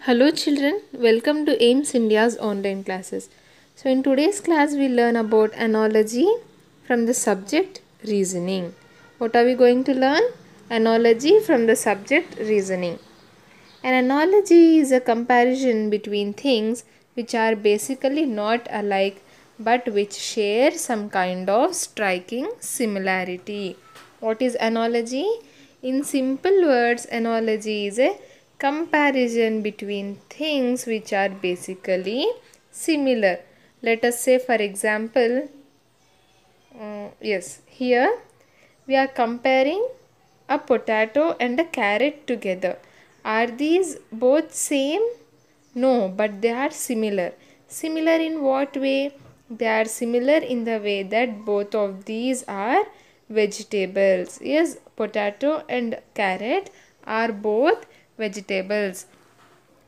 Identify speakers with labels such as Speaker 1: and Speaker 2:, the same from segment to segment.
Speaker 1: Hello children, welcome to AIMS India's online classes. So in today's class we learn about analogy from the subject reasoning. What are we going to learn? Analogy from the subject reasoning. An analogy is a comparison between things which are basically not alike but which share some kind of striking similarity. What is analogy? In simple words, analogy is a comparison between things which are basically similar. Let us say, for example, here we are comparing a potato and a carrot together. Are these both same? No, but they are similar. Similar in what way? They are similar in the way that both of these are vegetables. Yes, potato and carrot are both vegetables.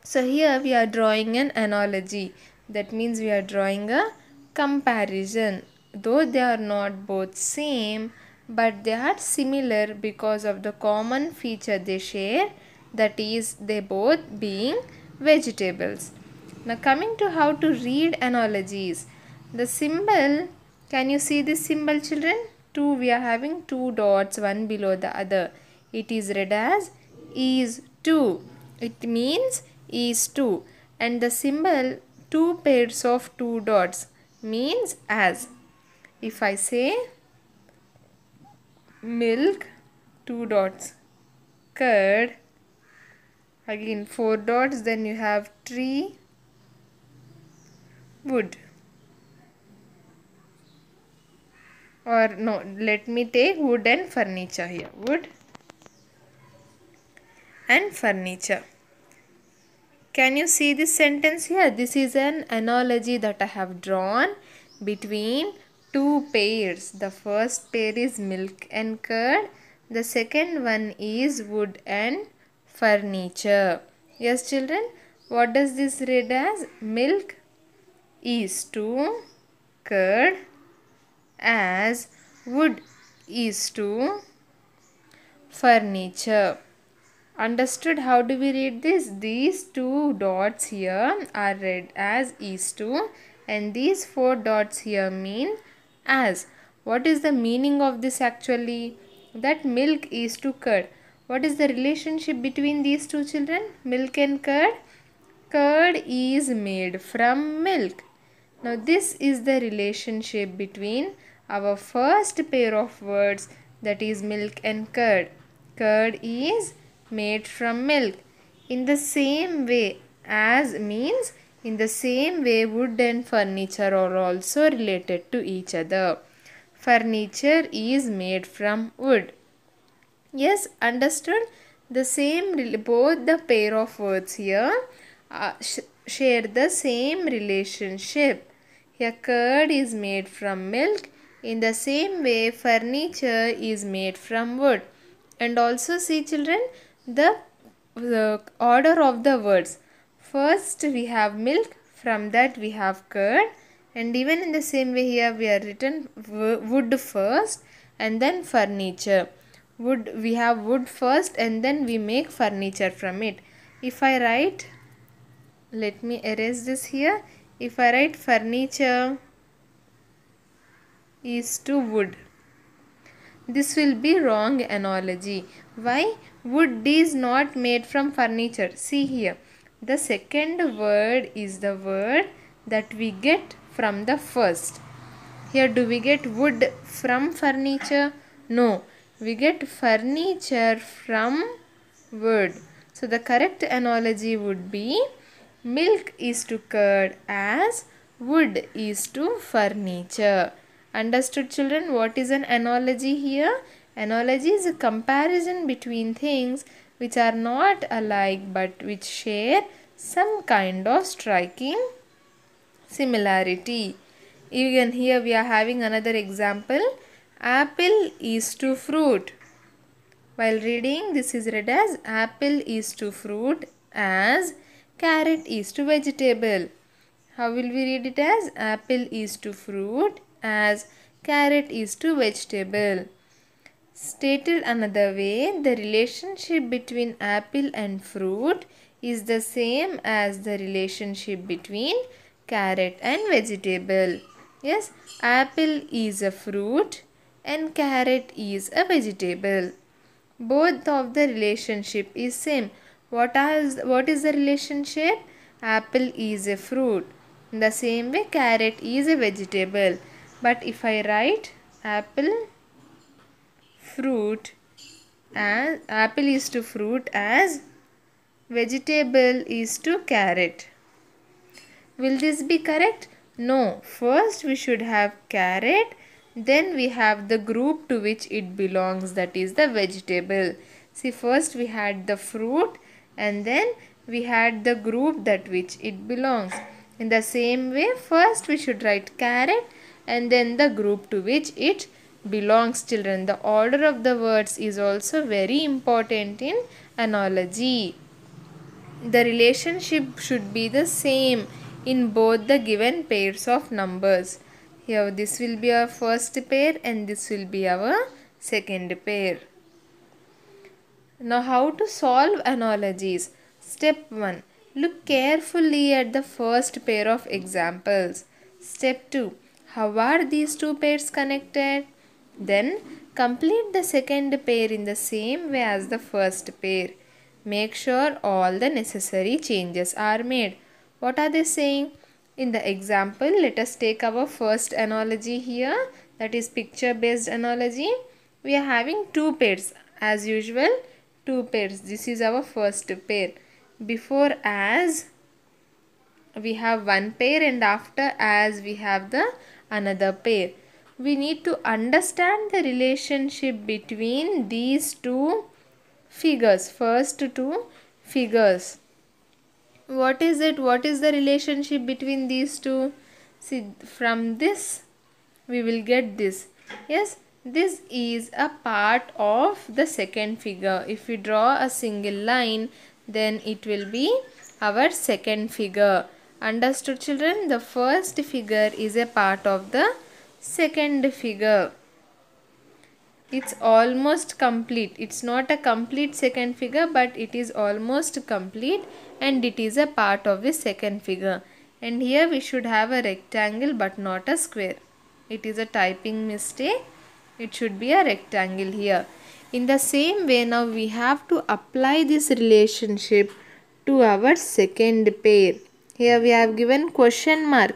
Speaker 1: So here we are drawing an analogy. That means we are drawing a comparison. Though they are not both same, but they are similar because of the common feature they share, that is they both being vegetables. Now coming to how to read analogies. The symbol, can you see this symbol children? We are having two dots, one below the other. It is read as is to. It means is to. And the symbol two pairs of two dots means as. If I say milk, two dots, curd, again four dots, then you have tree, wood. Or no, let me take wood and furniture here. Wood and furniture. Can you see this sentence here? This is an analogy that I have drawn between two pairs. The first pair is milk and curd. The second one is wood and furniture. Yes children, what does this read as? Milk is to curd as wood is to furniture. Understood? How do we read this? These two dots here are read as is to, and these four dots here mean as. What is the meaning of this actually? That milk is to curd. What is the relationship between these two children? Milk and curd? Curd is made from milk. Now this is the relationship between our first pair of words, that is milk and curd. Curd is made from milk. In the same way, as means in the same way wood and furniture are also related to each other. Furniture is made from wood. Yes, understood? The same, both the pair of words here share the same relationship. Here curd is made from milk. In the same way furniture is made from wood. And also see children, the order of the words. First we have milk, from that we have curd, and even in the same way here we are written wood first and then furniture. Wood, we have wood first and then we make furniture from it. If I write, let me erase this here. If I write furniture is to wood, this will be wrong analogy. Why? Wood is not made from furniture. See here. The second word is the word that we get from the first. Here do we get wood from furniture? No. We get furniture from wood. So the correct analogy would be milk is to curd as wood is to furniture. Understood children? What is an analogy here? Analogy is a comparison between things which are not alike but which share some kind of striking similarity. Even here we are having another example. Apple is to fruit. While reading, this is read as apple is to fruit as carrot is to vegetable. How will we read it as? Apple is to fruit as carrot is to vegetable. Stated another way, the relationship between apple and fruit is the same as the relationship between carrot and vegetable. Yes, apple is a fruit and carrot is a vegetable. Both of the relationship is same. What is the relationship? Apple is a fruit. In the same way, carrot is a vegetable. But if I write apple fruit and apple is to fruit as vegetable is to carrot, will this be correct? No. First we should have carrot, then we have the group to which it belongs, that is the vegetable. See, first we had the fruit and then we had the group that which it belongs. In the same way, first we should write carrot and then the group to which it belongs, children. The order of the words is also very important in analogy. The relationship should be the same in both the given pairs of numbers. Here this will be our first pair and this will be our second pair. Now how to solve analogies? Step 1. Look carefully at the first pair of examples. Step 2. How are these two pairs connected? Then complete the second pair in the same way as the first pair. Make sure all the necessary changes are made. What are they saying? In the example, let us take our first analogy here, that is picture based analogy. We are having two pairs as usual, two pairs. This is our first pair. Before as we have one pair and after as we have the another pair. We need to understand the relationship between these two figures, first two figures. What is it? What is the relationship between these two? See, from this we will get this. Yes, this is a part of the second figure. If we draw a single line, then it will be our second figure. Understood, children? The first figure is a part of the second figure. It's almost complete. It's not a complete second figure, but it is almost complete and it is a part of the second figure. And here we should have a rectangle but not a square. It is a typing mistake. It should be a rectangle here. In the same way, now we have to apply this relationship to our second pair. Here we have given question mark.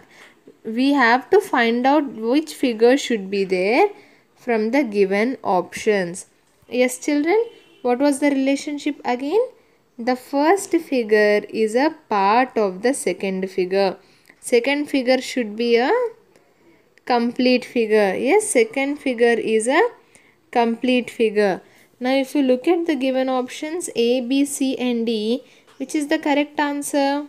Speaker 1: We have to find out which figure should be there from the given options. Yes, children, what was the relationship again? The first figure is a part of the second figure. Second figure should be a complete figure. Yes, second figure is a complete figure. Now, if you look at the given options A, B, C and D, which is the correct answer?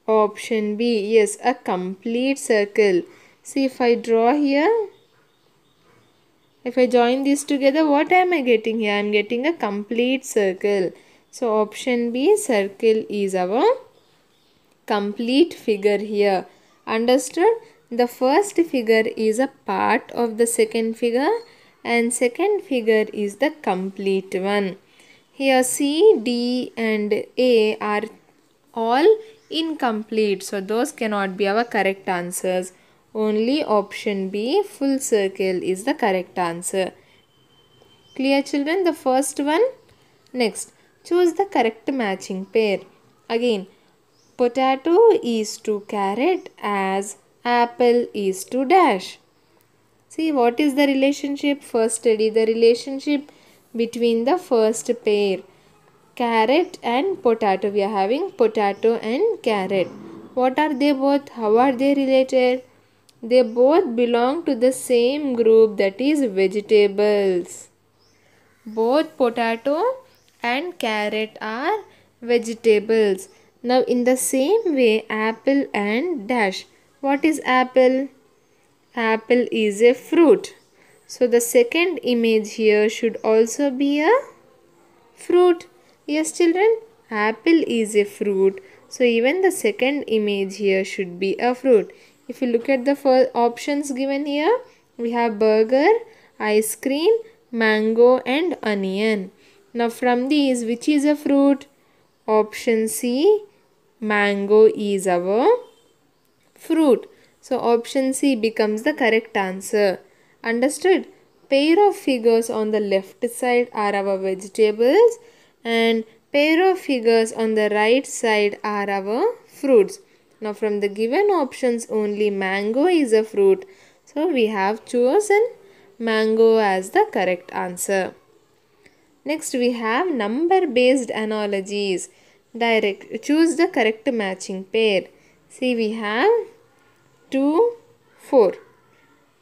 Speaker 1: Option B. Yes, a complete circle. See, if I draw here, if I join these together, what am I getting here? I am getting a complete circle. So, option B, circle is our complete figure here. Understood? The first figure is a part of the second figure and second figure is the complete one. Here C, D and A are all incomplete. So, those cannot be our correct answers. Only option B, full circle, is the correct answer. Clear, children? The first one. Next, choose the correct matching pair. Again, potato is to carrot as apple is to dash. See, what is the relationship? First study the relationship between the first pair. Carrot and potato. We are having potato and carrot. What are they both? How are they related? They both belong to the same group, that is vegetables. Both potato and carrot are vegetables. Now in the same way, apple and dash. What is apple? Apple is a fruit. So the second image here should also be a fruit. Yes, children, apple is a fruit. So even the second image here should be a fruit. If you look at the first options given here, we have burger, ice cream, mango and onion. Now from these, which is a fruit? Option C, mango is our fruit. So option C becomes the correct answer. Understood? Pair of figures on the left side are our vegetables and pair of figures on the right side are our fruits. Now from the given options only mango is a fruit. So we have chosen mango as the correct answer. Next we have number based analogies. Choose the correct matching pair. See, we have 2, 4.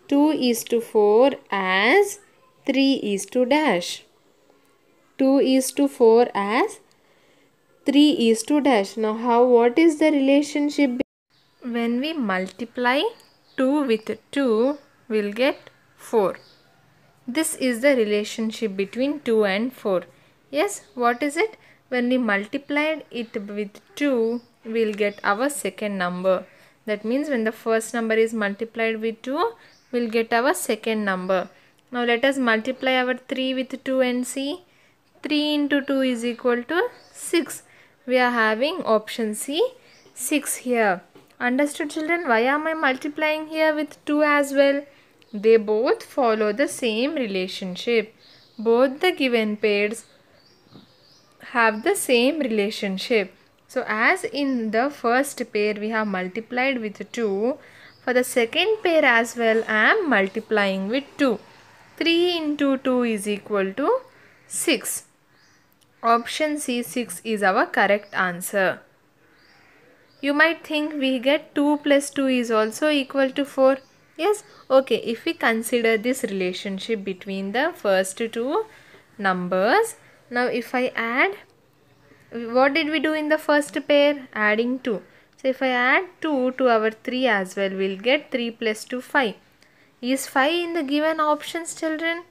Speaker 1: 2 is to 4 as 3 is to dash. 2 is to 4 as 3 is to dash. Now what is the relationship? When we multiply 2 with 2, we'll get 4. This is the relationship between 2 and 4. Yes, what is it? When we multiplied it with 2, we'll get our second number. That means when the first number is multiplied with 2, we'll get our second number. Now let us multiply our 3 with 2 and see. 3 into 2 is equal to 6. We are having option C, 6 here. Understood, children? Why am I multiplying here with 2 as well? They both follow the same relationship. Both the given pairs have the same relationship. So as in the first pair we have multiplied with 2, for the second pair as well I am multiplying with 2. 3 into 2 is equal to 6. Option C, 6 is our correct answer. You might think we get 2 plus 2 is also equal to 4. Yes, okay, if we consider this relationship between the first two numbers, now if I add, what did we do in the first pair? Adding 2. So if I add 2 to our 3 as well, we'll get 3 plus 2, 5. Is 5 in the given options, children?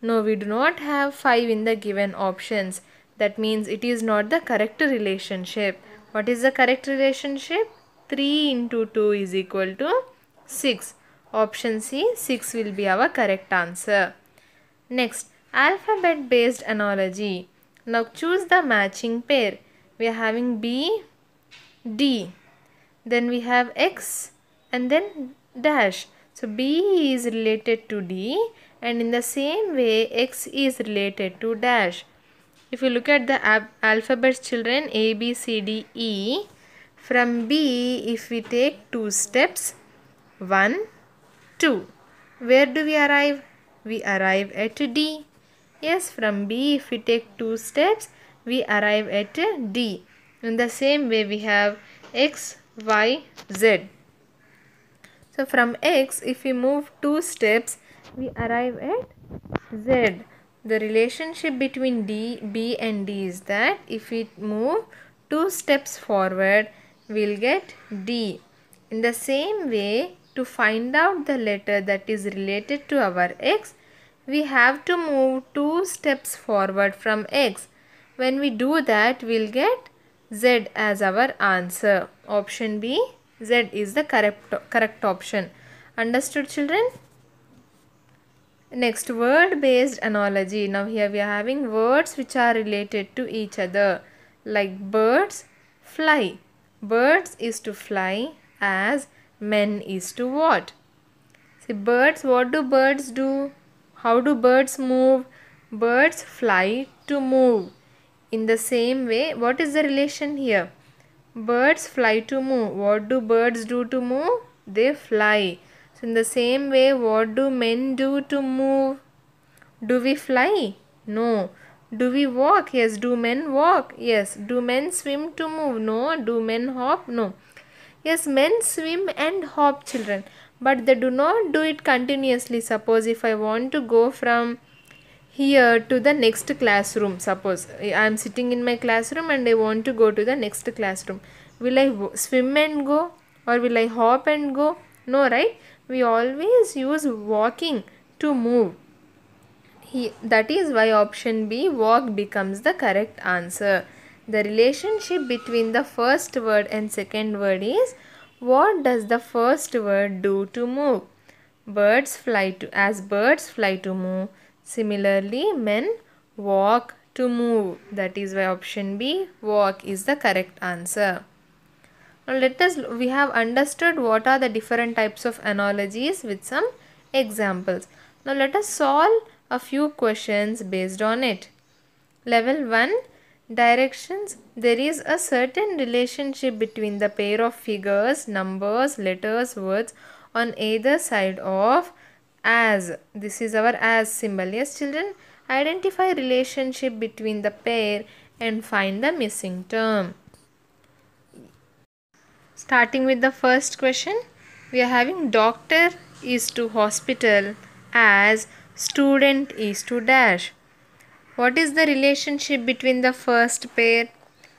Speaker 1: No, we do not have 5 in the given options. That means it is not the correct relationship. What is the correct relationship? 3 into 2 is equal to 6. Option C, 6 will be our correct answer. Next, alphabet based analogy. Now choose the matching pair. We are having B, D. Then we have X and then dash. So B is related to D and in the same way X is related to dash. If you look at the alphabets, children, A, B, C, D, E, from B if we take 2 steps, 1, 2. Where do we arrive? We arrive at D. Yes, from B if we take 2 steps, we arrive at D. In the same way we have X, Y, Z. So from X if we move 2 steps, we arrive at Z. The relationship between B and D is that if we move 2 steps forward, we'll get D. In the same way, to find out the letter that is related to our X, we have to move 2 steps forward from X. When we do that, we'll get Z as our answer. Option B, Z is the correct option. Understood, children? Next, word based analogy. Now here we are having words which are related to each other, like birds, fly. Birds is to fly as men is to what? See, birds, what do birds do? How do birds move? Birds fly to move. In the same way, what is the relation here? Birds fly to move. What do birds do to move? They fly. So in the same way, what do men do to move? Do we fly? No. Do we walk? Yes. Do men walk? Yes. Do men swim to move? No. Do men hop? No. Yes, men swim and hop, children. But they do not do it continuously. Suppose if I want to go from here to the next classroom, suppose I am sitting in my classroom and I want to go to the next classroom. Will I swim and go or will I hop and go? No, right? We always use walking to move. That is why option B, walk, becomes the correct answer. The relationship between the first word and second word is, what does the first word do to move? Birds fly to, as birds fly to move. Similarly, men walk to move. That is why option B, walk, is the correct answer. Now we have understood what are the different types of analogies with some examples. Now let us solve a few questions based on it. Level 1, directions. There is a certain relationship between the pair of figures, numbers, letters, words on either side of as. This is our as symbol. Yes, children, identify relationship between the pair and find the missing term. Starting with the first question, we are having doctor is to hospital as student is to dash. What is the relationship between the first pair?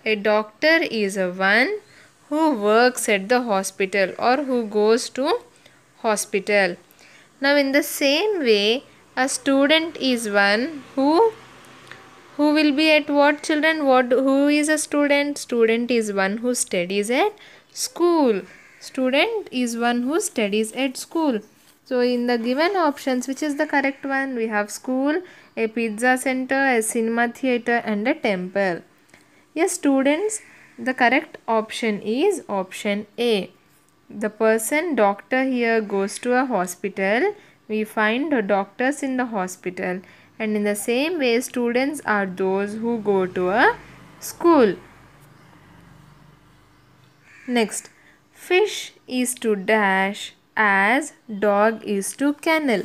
Speaker 1: A doctor is a one who works at the hospital or who goes to hospital. Now in the same way, a student is one who will be at what, children? Who is a student? Student is one who studies at school. Student is one who studies at school. So in the given options, which is the correct one? We have school, a pizza center, a cinema theater, and a temple. Yes, students, the correct option is option A. The person doctor here goes to a hospital. We find doctors in the hospital, and in the same way students are those who go to a school. Next, fish is to dash as dog is to kennel.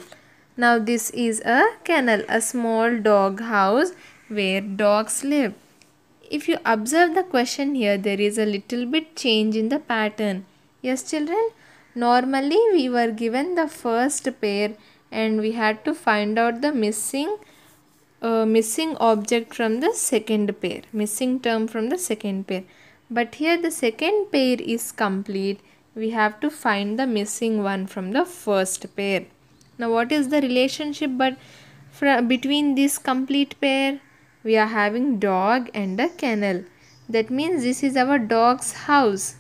Speaker 1: Now this is a kennel, a small dog house where dogs live. If you observe the question here, there is a little bit change in the pattern. Yes, children, normally we were given the first pair and we had to find out the missing object from the second pair, missing term from the second pair. But here the second pair is complete. We have to find the missing one from the first pair. Now what is the relationship between this complete pair? We are having dog and a kennel. That means this is our dog's house.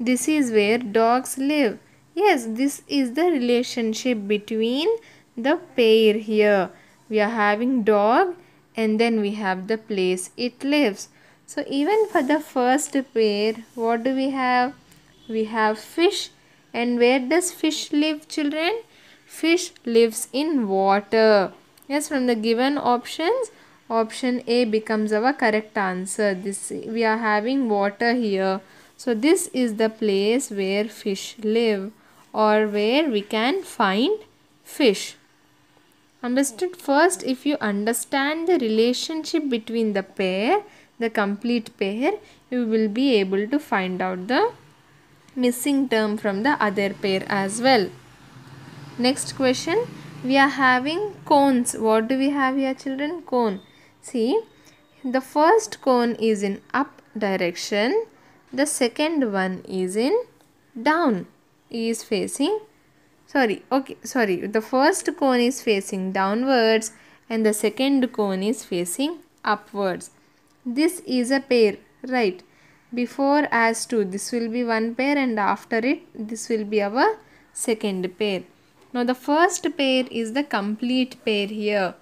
Speaker 1: This is where dogs live. Yes, this is the relationship between the pair here. We are having dog and then we have the place it lives. So even for the first pair, what do we have? We have fish. And where does fish live, children? Fish lives in water. Yes, from the given options, option A becomes our correct answer. We are having water here. So this is the place where fish live or where we can find fish. Understood? First, if you understand the relationship between the pair, the complete pair, you will be able to find out the missing term from the other pair as well. Next question, we are having cones. What do we have here, children? Cone. See, the first cone is in up direction. The second one is in down. Is facing, the first cone is facing downwards and the second cone is facing upwards. This is a pair, right? Before as 2, this will be one pair and after it, this will be our second pair. Now the first pair is the complete pair here.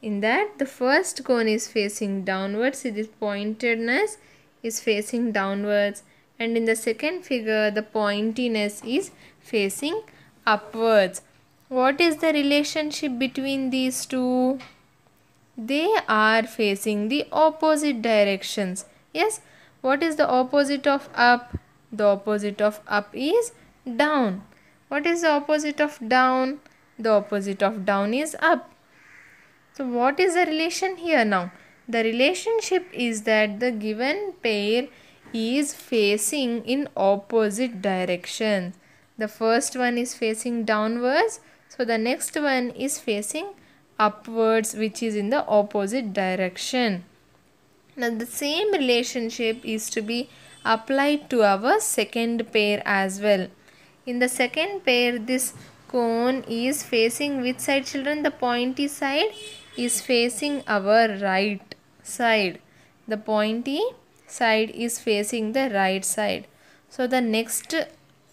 Speaker 1: In that the first cone is facing downwards, see this pointedness is facing downwards, and in the second figure the pointiness is facing upwards. What is the relationship between these two? They are facing the opposite directions. Yes, what is the opposite of up? The opposite of up is down. What is the opposite of down? The opposite of down is up. So what is the relation here now? The relationship is that the given pair is facing in opposite directions. The first one is facing downwards, so the next one is facing upwards, which is in the opposite direction. Now the same relationship is to be applied to our second pair as well. In the second pair, this cone is facing which side, children? The pointy side is facing our right side. The pointy side is facing the right side. So the next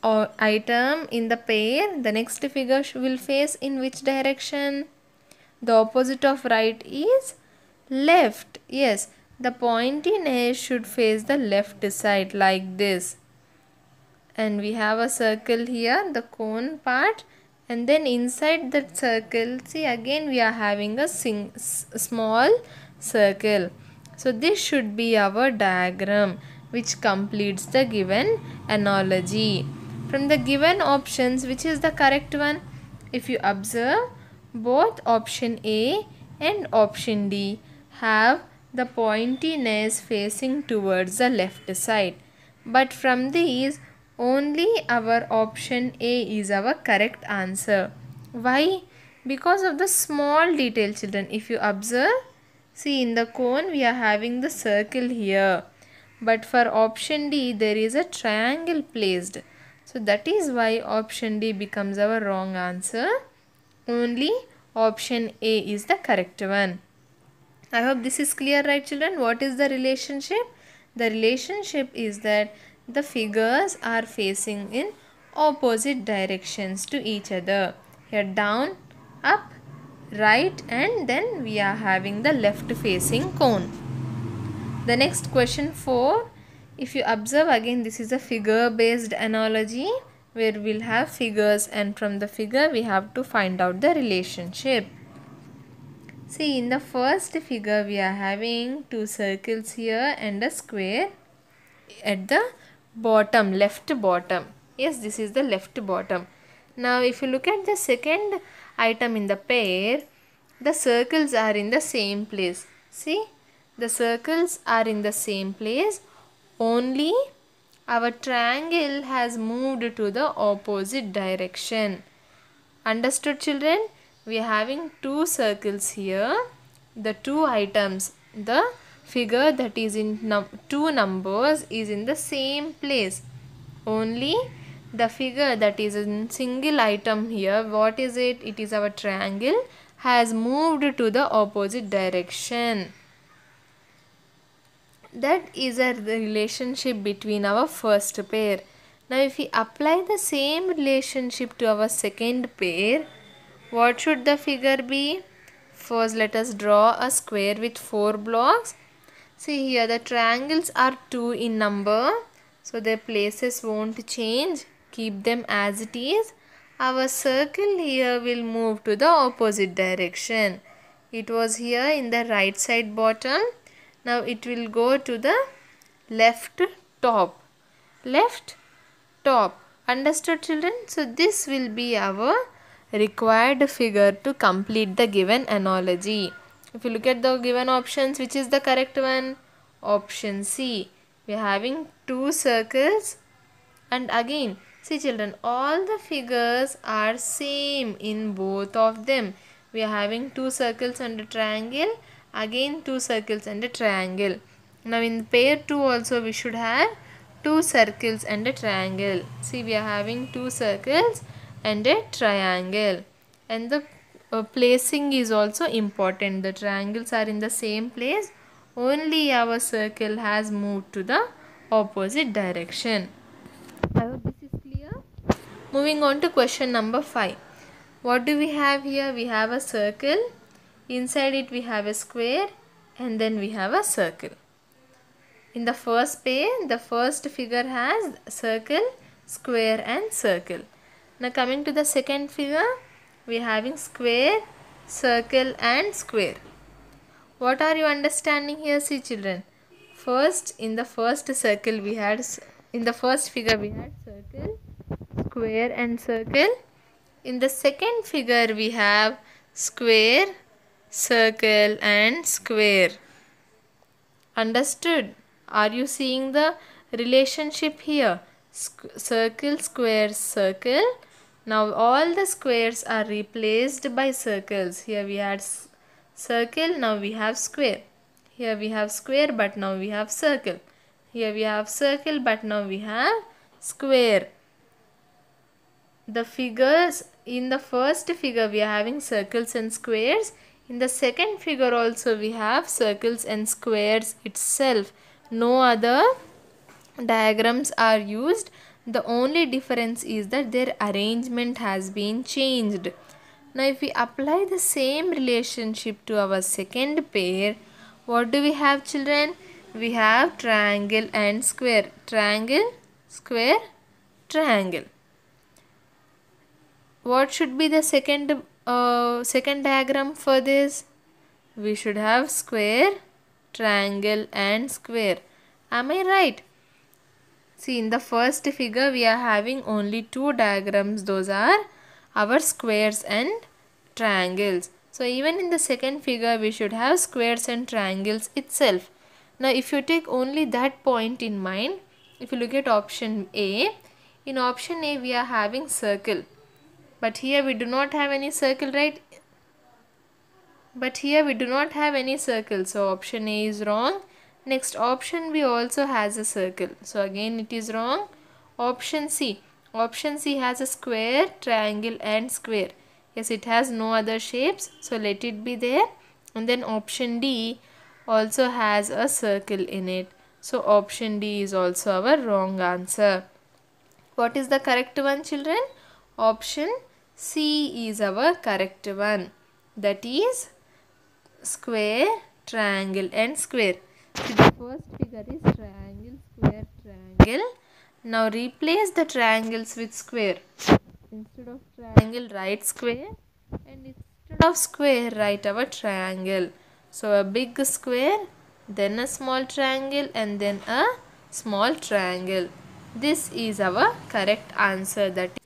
Speaker 1: item in the pair, the next figure will face in which direction? The opposite of right is left. Yes, the pointy nail should face the left side like this. And we have a circle here, the cone part, and then inside that circle, see again we are having a small circle. So this should be our diagram which completes the given analogy. From the given options, which is the correct one? If you observe, both option A and option D have the pointy nails facing towards the left side. But from these, only our option A is our correct answer. Why? Because of the small detail, children. If you observe, see in the cone we are having the circle here. But for option D, there is a triangle placed. So that is why option D becomes our wrong answer. Only option A is the correct one. I hope this is clear, right children? What is the relationship? The relationship is that the figures are facing in opposite directions to each other. Here down, up, right, and then we are having the left facing cone. The next question 4. If you observe again, this is a figure based analogy where we'll have figures, and from the figure we have to find out the relationship. See, in the first figure we are having two circles here and a square at the bottom, left bottom. Yes, this is the left bottom. Now if you look at the second item in the pair, the circles are in the same place. See, the circles are in the same place, only our triangle has moved to the opposite direction. Understood, children? We are having two circles here. The two items, the figure that is in two numbers is in the same place. Only the figure that is in single item here, what is it? It is our triangle, has moved to the opposite direction. That is a relationship between our first pair. Now if we apply the same relationship to our second pair, what should the figure be? First let us draw a square with 4 blocks. See here the triangles are 2 in number, so their places won't change. Keep them as it is. Our circle here will move to the opposite direction. It was here in the right side bottom. Now it will go to the left top. Left top. Understood, children? So this will be our required figure to complete the given analogy. If you look at the given options, which is the correct one? Option C. We are having two circles, and again, see children, all the figures are same in both of them. We are having two circles and a triangle, again two circles and a triangle. Now in pair 2 also we should have two circles and a triangle. See, we are having two circles and a triangle, and the placing is also important. The triangles are in the same place, only our circle has moved to the opposite direction. I hope this is clear. Moving on to question number 5. What do we have here? We have a circle, inside it we have a square, and then we have a circle. In the first pair, the first figure has circle, square and circle. Now coming to the second figure, we are having square, circle and square. What are you understanding here? See children, first in the first circle we had, in the first figure we had circle, square and circle. In the second figure we have square, circle and square. Understood? Are you seeing the relationship here? Circle, square, circle. Now all the squares are replaced by circles. Here we had circle, now we have square. Here we have square, but now we have circle. Here we have circle, but now we have square. The figures, in the first figure we are having circles and squares. In the second figure also we have circles and squares itself. No other diagrams are used. The only difference is that their arrangement has been changed. Now if we apply the same relationship to our second pair, what do we have, children? We have triangle and square. Triangle, square, triangle. What should be the second diagram for this? We should have square, triangle and square. Am I right? See, in the first figure we are having only two diagrams. Those are our squares and triangles. So even in the second figure we should have squares and triangles itself. Now if you take only that point in mind, if you look at option A, in option A we are having circle. But here we do not have any circle, right? But here we do not have any circle. So option A is wrong. Next option B also has a circle. So again it is wrong. Option C. Option C has a square, triangle and square. Yes, it has no other shapes. So let it be there. And then option D also has a circle in it. So option D is also our wrong answer. What is the correct one, children? Option C is our correct one. That is square, triangle and square. So the first figure is triangle, square, triangle. Now replace the triangles with square. Instead of triangle, write square, and instead of square, write our triangle. So a big square, then a small triangle and then a small triangle. This is our correct answer. That